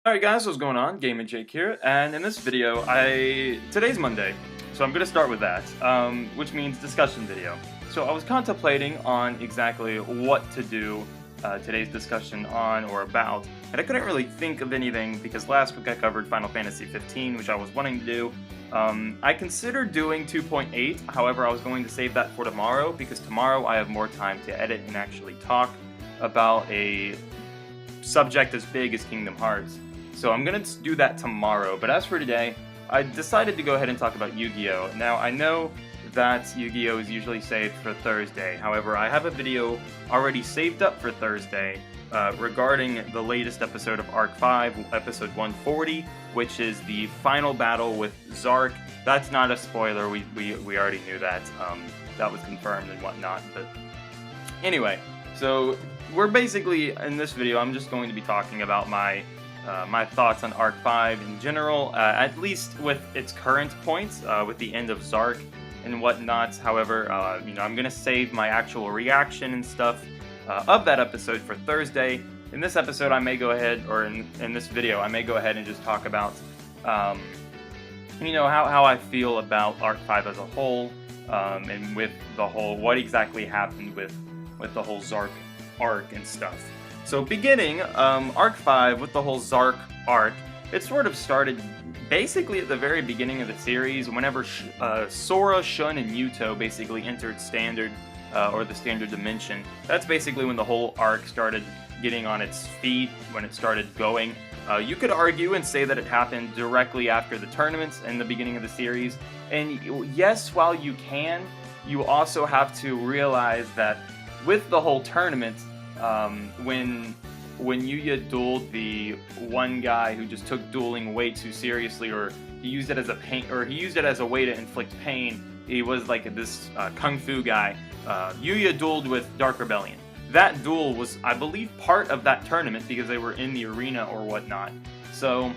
Alright guys, what's going on? Gaming Jake here, and in this video, today's Monday, so I'm going to start with that, which means discussion video. So I was contemplating on exactly what to do today's discussion on or about, and I couldn't really think of anything because last week I covered Final Fantasy 15, which I was wanting to do. I considered doing 2.8, however I was going to save that for tomorrow because tomorrow I have more time to edit and actually talk about a subject as big as Kingdom Hearts. So I'm going to do that tomorrow, but as for today, I decided to go ahead and talk about Yu-Gi-Oh! Now, I know that Yu-Gi-Oh! Is usually saved for Thursday, however, I have a video already saved up for Thursday regarding the latest episode of ArcV, episode 140, which is the final battle with Zarc. That's not a spoiler, we already knew that, that was confirmed and whatnot, but anyway, so we're basically, in this video, I'm just going to be talking about my thoughts on ArcV in general, at least with its current points, with the end of Zarc and whatnot. However, I'm going to save my actual reaction and stuff of that episode for Thursday. In this episode, I may go ahead, or in this video, I may go ahead and just talk about, how I feel about ArcV as a whole, and with the whole, what exactly happened with the whole Zarc arc and stuff. So beginning, ArcV with the whole Zarc arc, it sort of started basically at the very beginning of the series, whenever Sora, Shun, and Yuto basically entered Standard, or the Standard Dimension. That's basically when the whole arc started getting on its feet, when it started going. You could argue and say that it happened directly after the tournaments in the beginning of the series. And yes, while you can, you also have to realize that with the whole tournament, when Yuya dueled the one guy who just took dueling way too seriously, or he used it as a way to inflict pain. He was like this kung fu guy. Yuya dueled with Dark Rebellion. That duel was, I believe, part of that tournament because they were in the arena or whatnot. So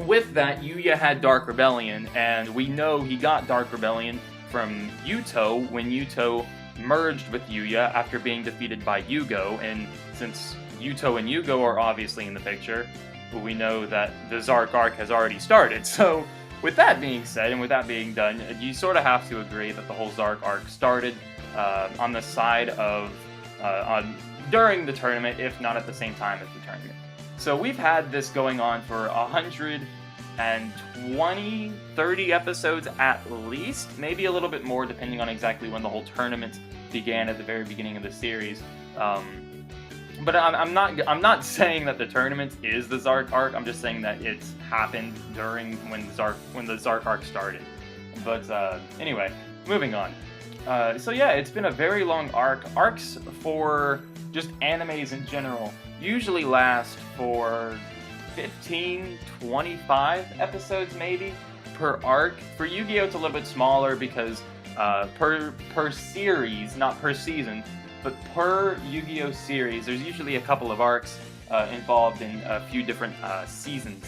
with that, Yuya had Dark Rebellion, and we know he got Dark Rebellion from Yuto when Yuto merged with Yuya after being defeated by Yugo, and since Yuto and Yugo are obviously in the picture, we know that the Zarc arc has already started. So with that being said, and with that being done, you sort of have to agree that the whole Zarc arc started on the side of during the tournament, if not at the same time as the tournament. So we've had this going on for 130 episodes at least, maybe a little bit more depending on exactly when the whole tournament began at the very beginning of the series. But I'm not saying that the tournament is the Zarc arc. I'm just saying that it's happened during when the Zarc arc started. But anyway, moving on. So yeah, it's been a very long arc. Arcs for just animes in general usually last for 15, 25 episodes maybe per arc. For Yu-Gi-Oh! It's a little bit smaller because per series, not per season, but per Yu-Gi-Oh! Series, there's usually a couple of arcs involved in a few different seasons.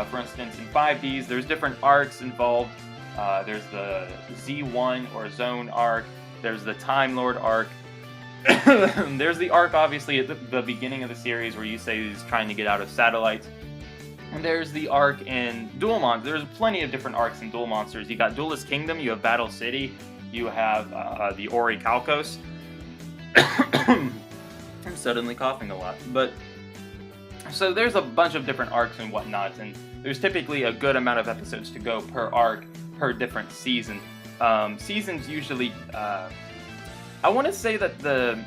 For instance, in 5Ds, there's different arcs involved. There's the Z1 or Zone arc, there's the Time Lord arc, there's the arc obviously at the beginning of the series where Yusei is trying to get out of satellites. And there's the arc in Duel Monsters. There's plenty of different arcs in Duel Monsters. You got Duelist Kingdom, you have Battle City, you have the Ori Kalkos. I'm suddenly coughing a lot. But so there's a bunch of different arcs and whatnot, and there's typically a good amount of episodes to go per arc, per different season. Seasons usually, I want to say that the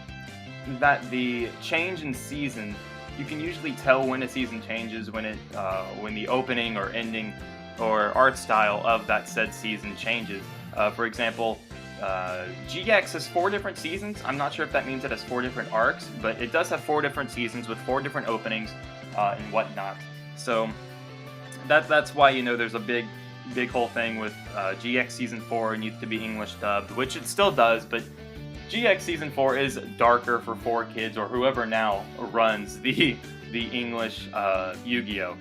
change in season, you can usually tell when a season changes when the opening or ending or art style of that said season changes. For example, GX has 4 different seasons. I'm not sure if that means it has 4 different arcs, but it does have 4 different seasons with 4 different openings and whatnot. So that's why there's a big whole thing with GX Season 4 needs to be English dubbed, which it still does, but GX Season 4 is darker for 4Kids or whoever now runs the English Yu-Gi-Oh!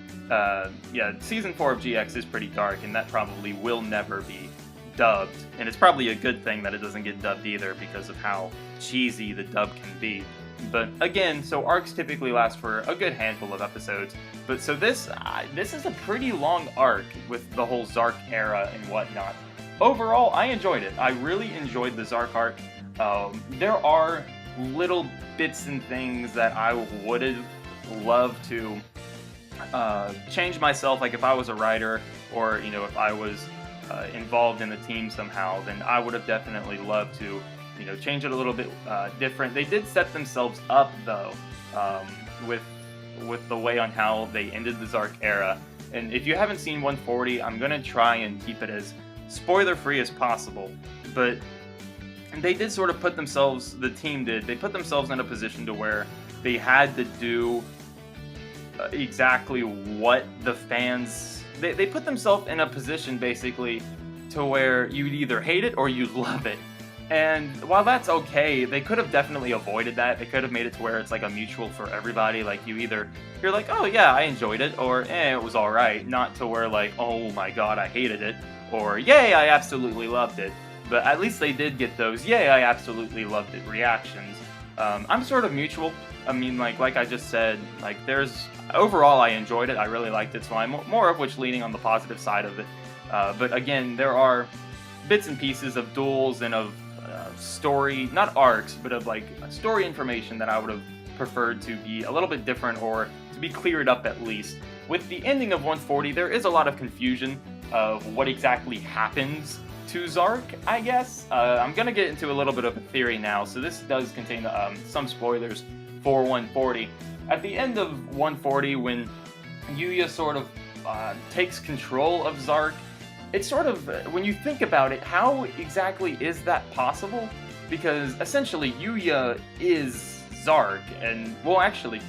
Yeah, Season 4 of GX is pretty dark, and that probably will never be dubbed, and it's probably a good thing that it doesn't get dubbed either because of how cheesy the dub can be. But again, so arcs typically last for a good handful of episodes. But so this is a pretty long arc with the whole Zarc era and whatnot. Overall, I enjoyed it. I really enjoyed the Zarc arc. There are little bits and things that I would have loved to change myself. Like if I was a writer, or if I was involved in the team somehow, then I would have definitely loved to change it a little bit different. They did set themselves up though with the way on how they ended the Zarc era. And if you haven't seen 140, I'm gonna try and keep it as spoiler-free as possible. But they did sort of put themselves, the team did, they put themselves in a position to where they had to do exactly what the fans, they put themselves in a position basically to where you'd either hate it or you'd love it. And while that's okay, they could have definitely avoided that. They could have made it to where it's like a mutual for everybody. Like you're like, oh yeah, I enjoyed it, or it was alright. Not to where like, oh my god, I hated it, or yay, I absolutely loved it. But at least they did get those, yay, I absolutely loved it reactions. I'm sort of mutual. I mean, like I just said, like overall I enjoyed it. I really liked it, so I'm more of which leaning on the positive side of it. But again, there are bits and pieces of duels and of story, not arcs, but of like story information that I would have preferred to be a little bit different, or to be cleared up at least. With the ending of 140, there is a lot of confusion of what exactly happens to Zarc, I guess. I'm gonna get into a little bit of a theory now, so this does contain some spoilers for 140. At the end of 140, when Yuya sort of takes control of Zarc, it's sort of, when you think about it, how exactly is that possible? Because essentially Yuya is Zarc, and, well actually,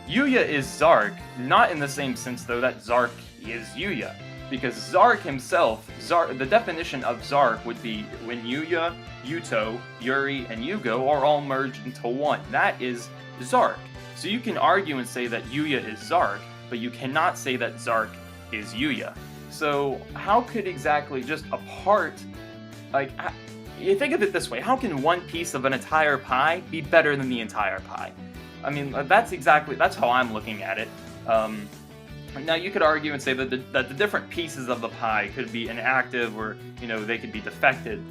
Yuya is Zarc, not in the same sense though that Zarc is Yuya. Because Zarc himself, the definition of Zarc would be when Yuya, Yuto, Yuri, and Yugo are all merged into one. That is Zarc. So you can argue and say that Yuya is Zarc, but you cannot say that Zarc is Yuya. So how could exactly just a part, like, you think of it this way, how can one piece of an entire pie be better than the entire pie? I mean, that's how I'm looking at it. Now you could argue and say that the different pieces of the pie could be inactive, or they could be defected,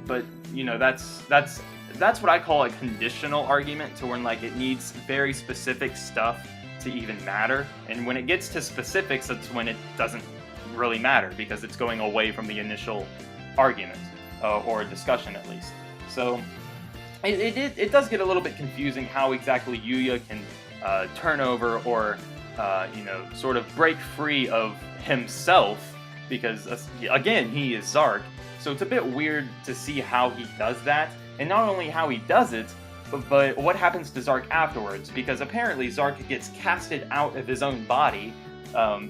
but that's what I call a conditional argument, to when like it needs very specific stuff to even matter, and when it gets to specifics, that's when it doesn't really matter, because it's going away from the initial argument or discussion at least. So it does get a little bit confusing how exactly Yuya can turn over, or sort of break free of himself, because again, he is Zarc. So it's a bit weird to see how he does that, and not only how he does it, but what happens to Zarc afterwards, because apparently Zarc gets casted out of his own body.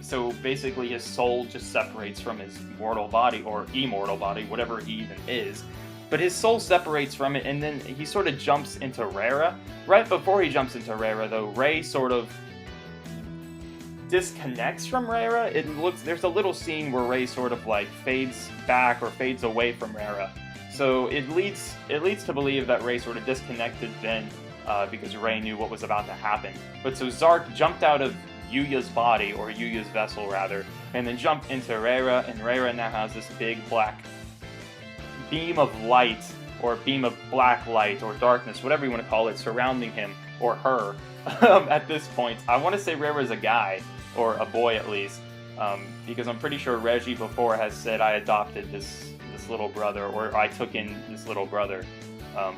So basically his soul just separates from his mortal body, or immortal body, whatever he even is. But his soul separates from it, and then he sort of jumps into Rara. Right before he jumps into Rara, though, Rei sort of disconnects from Rara. There's a little scene where Rei sort of like fades back or fades away from Rara. So it leads to believe that Rei sort of disconnected then, because Rei knew what was about to happen. But so Zarc jumped out of Yuya's body, or Yuya's vessel rather, and then jumped into Rara, and Rara now has this big black beam of light, or beam of black light, or darkness, whatever you want to call it, surrounding him, or her. At this point, I want to say Rara's a guy, or a boy at least, because I'm pretty sure Reggie before has said, I adopted this little brother, or I took in this little brother,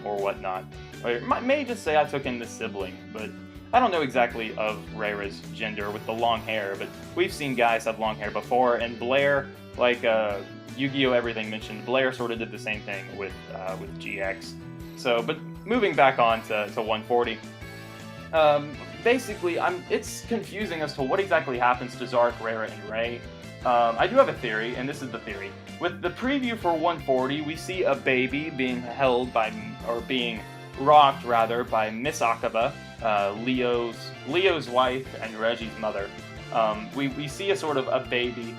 or whatnot. Or it may just say I took in this sibling, but I don't know exactly of Rara's gender with the long hair, but we've seen guys have long hair before, and Blair, like Yu-Gi-Oh! Everything mentioned, Blair sort of did the same thing with GX. So, but moving back on to 140, basically, it's confusing as to what exactly happens to Zarc, Rara, and Rei. I do have a theory, and this is the theory. With the preview for 140, we see a baby being held by, or being rocked rather, by Miss Akaba, Leo's wife and Reggie's mother. We see a sort of a baby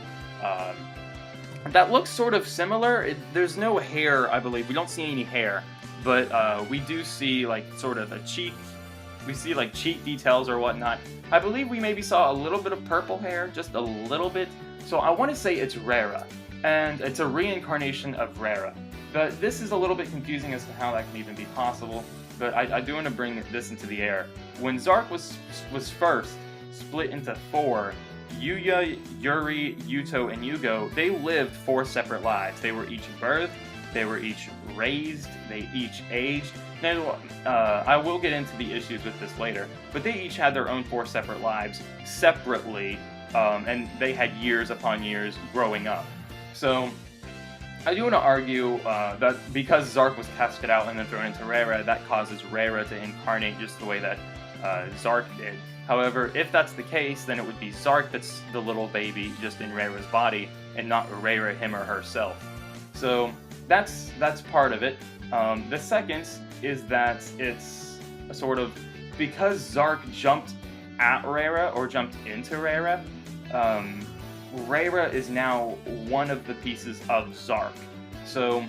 that looks sort of similar. There's no hair, I believe. We don't see any hair, but we do see like sort of a cheek we see like cheek details or whatnot. I believe we maybe saw a little bit of purple hair, just a little bit. So I want to say it's Rara, and it's a reincarnation of Rara. But this is a little bit confusing as to how that can even be possible. But I do want to bring this into the air. When Zarc was first split into 4, Yuya, Yuri, Yuto, and Yugo, they lived 4 separate lives. They were each birthed, they were each raised, they each aged. Now, I will get into the issues with this later, but they each had their own 4 separate lives separately, and they had years upon years growing up. So, I do want to argue that because Zarc was tested out and then thrown into Rara, that causes Rara to incarnate just the way that Zarc did. However, if that's the case, then it would be Zarc that's the little baby just in Rara's body, and not Rara him or herself. So that's part of it. The second is that it's a sort of, because Zarc jumped at Rara or jumped into Rara, Rara is now one of the pieces of Zarc. So,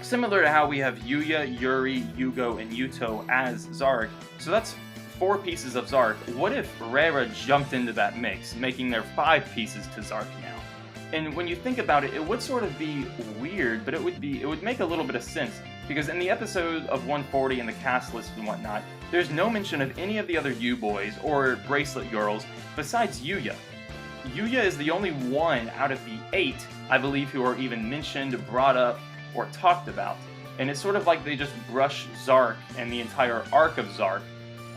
similar to how we have Yuya, Yuri, Yugo, and Yuto as Zarc, so that's 4 pieces of Zarc. What if Rara jumped into that mix, making there 5 pieces to Zarc now? And when you think about it, it would sort of be weird, but it would make a little bit of sense, because in the episode of 140 and the cast list and whatnot, there's no mention of any of the other U-boys or bracelet girls besides Yuya. Yuya is the only one out of the 8, I believe, who are even mentioned, brought up, or talked about. And it's sort of like they just brush Zarc and the entire arc of Zarc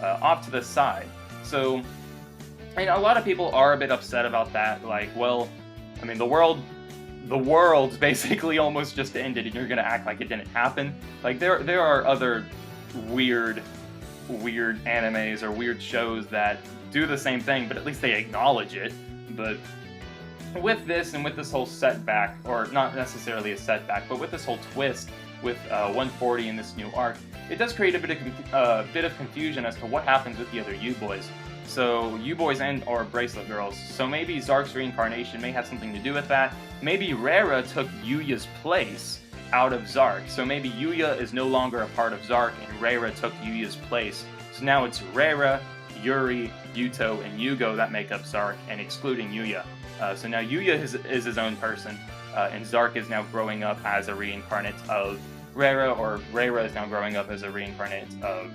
off to the side. So, and a lot of people are a bit upset about that. Like, well, I mean, the world's basically almost just ended, and you're gonna act like it didn't happen. Like, there are other weird animes or weird shows that do the same thing, but at least they acknowledge it. But with this, and with this whole setback, or not necessarily a setback, but with this whole twist with 140 in this new arc, it does create a bit of confusion as to what happens with the other U-boys. So U-boys and or bracelet girls. So maybe Zarc's reincarnation may have something to do with that. Maybe Rara took Yuya's place out of Zarc. So maybe Yuya is no longer a part of Zarc, and Rara took Yuya's place. So now it's Rara, Yuri, Yuto, and Yugo that make up Zarc, and excluding Yuya. So now Yuya is his own person, and Zarc is now growing up as a reincarnate of Rara, or Rara is now growing up as a reincarnate of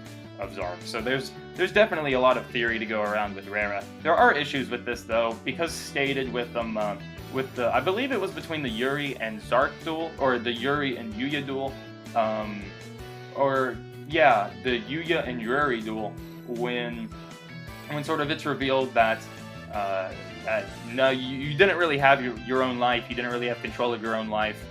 Zarc. So there's definitely a lot of theory to go around with Rara. There are issues with this though, because stated with I believe it was between the Yuri and Zarc duel, or the Yuri and Yuya duel, or yeah, the Yuya and Yuri duel, when sort of it's revealed that no, you didn't really have your own life, you didn't really have control of your own life.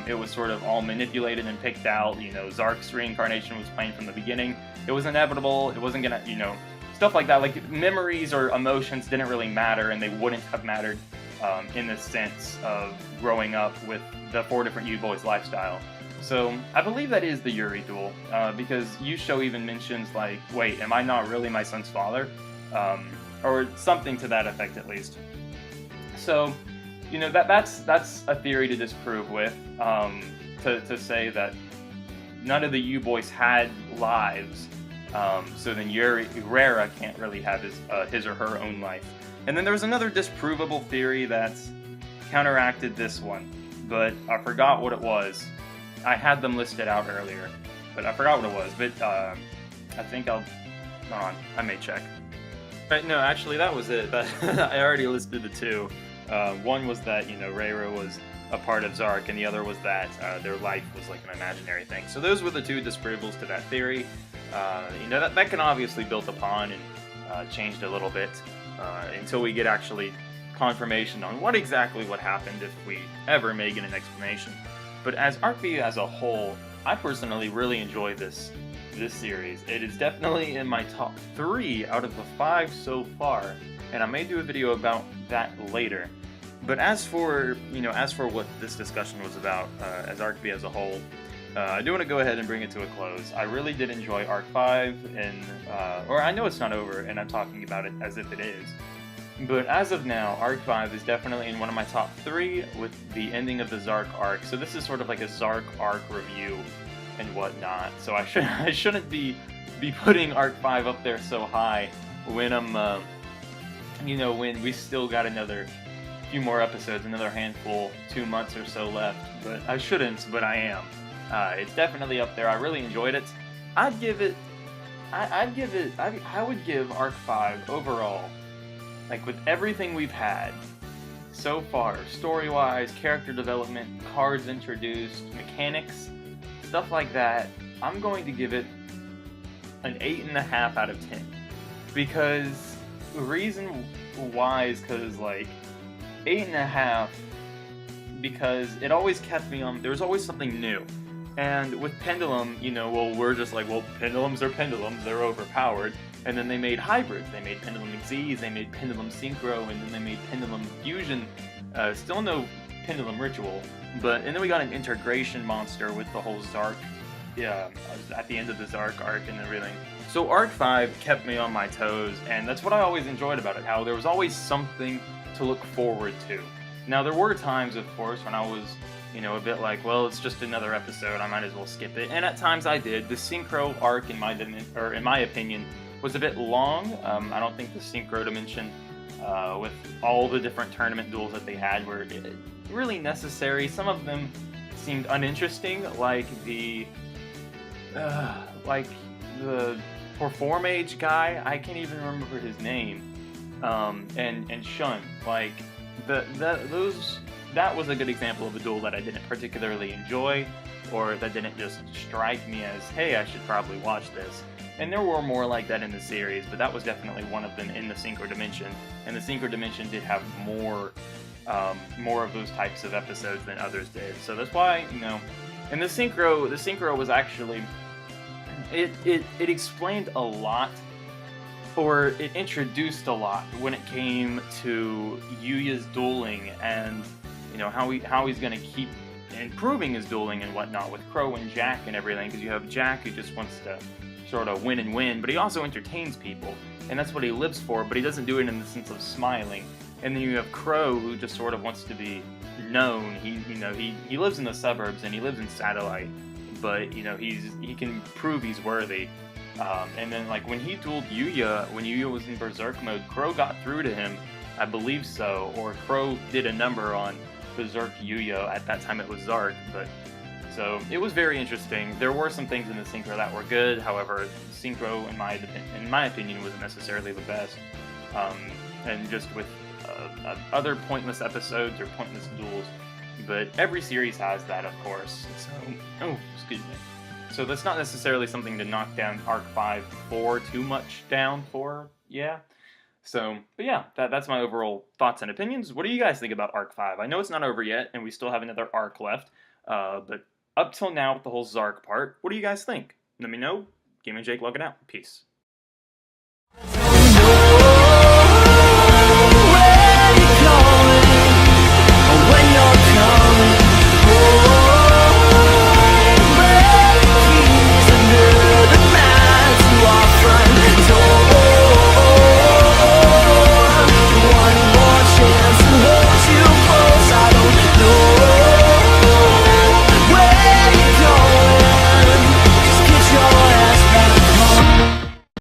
It was sort of all manipulated and picked out. You know, Zarc's reincarnation was planned from the beginning. It was inevitable. It wasn't gonna, you know, stuff like that. Like, memories or emotions didn't really matter, and they wouldn't have mattered in the sense of growing up with the 4 different U-boys lifestyle. So I believe that is the Yuri duel, because Yusho even mentions, like, wait, am I not really my son's father? Or something to that effect, at least. So, you know, that's a theory to disprove with, to say that none of the U-boys had lives, so then Rara can't really have his or her own life. And then there was another disprovable theory that counteracted this one, but I forgot what it was. I had them listed out earlier, but I forgot what it was. But I think hold on, I may check. Right, no, actually that was it. I already listed the 2. One was that, you know, Rara was a part of Zarc, and the other was that their life was like an imaginary thing. So those were the 2 disprovables to that theory. You know, that can obviously build upon and changed a little bit until we get actually confirmation on what happened, if we ever may get an explanation. But as ArcV as a whole, I personally really enjoy this series. It is definitely in my top 3 out of the 5 so far, and I may do a video about that later. But as for what this discussion was about, as ArcV as a whole, I do want to go ahead and bring it to a close. I really did enjoy Arc 5, and or I know it's not over, and I'm talking about it as if it is. But as of now, Arc 5 is definitely in one of my top 3 with the ending of the Zarc arc. So this is sort of like a Zarc arc review and whatnot. So I shouldn't be be putting Arc 5 up there so high when I'm, you know, when we still got another few more episodes, another handful, 2 months or so left. But I shouldn't, but I am. It's definitely up there. I really enjoyed it. I'd give it. I would give Arc 5 overall, like with everything we've had so far, story-wise, character development, cards introduced, mechanics, stuff like that, I'm going to give it an 8.5 out of 10. Because the reason why is because, like, 8.5, because it always kept me on, there was always something new. And with Pendulum, you know, well, we're just like, well, pendulums are pendulums, they're overpowered. And then they made hybrids. They made Pendulum XYZ, they made Pendulum Synchro, and then they made Pendulum Fusion. Still no Pendulum Ritual. And then we got an integration monster with the whole Zarc, at the end of the Zarc arc and everything. So Arc 5 kept me on my toes, and that's what I always enjoyed about it, how there was always something to look forward to. Now, there were times, of course, when I was, you know, a bit like, well, it's just another episode, I might as well skip it. And at times I did. The Synchro arc, in my opinion, was a bit long. I don't think the Synchro Dimension, with all the different tournament duels that they had, were really necessary. Some of them seemed uninteresting, like the Perform Age guy. I can't even remember his name. And Shun, like that was a good example of a duel that I didn't particularly enjoy, or that didn't just strike me as, hey, I should probably watch this. And there were more like that in the series, but that was definitely one of them in the Synchro Dimension. And the Synchro Dimension did have more of those types of episodes than others did. So that's why, you know, and the Synchro was actually, it explained a lot, or it introduced a lot when it came to Yuya's dueling, and you know how he's going to keep improving his dueling and whatnot with Crow and Jack and everything, because you have Jack who just wants to sort of win and win, but he also entertains people, and that's what he lives for, but he doesn't do it in the sense of smiling. And then you have Crow, who just sort of wants to be known. He lives in the suburbs and he lives in Satellite, but you know he can prove he's worthy. And then, like, when he dueled Yuya, when Yuya was in Berserk mode, Crow got through to him, I believe so, or Crow did a number on Berserk Yuya. At that time it was Zarc, but so it was very interesting. There were some things in the Synchro that were good, however, Synchro, in my opinion, wasn't necessarily the best. And just with other pointless episodes or pointless duels, but every series has that, of course. So, excuse me. So that's not necessarily something to knock down Arc 5 for too much down for, yeah. So, but yeah, that's my overall thoughts and opinions. What do you guys think about Arc 5? I know it's not over yet, and we still have another arc left, but up till now with the whole Zarc part, what do you guys think? Let me know. Game and Jake logging out. Peace.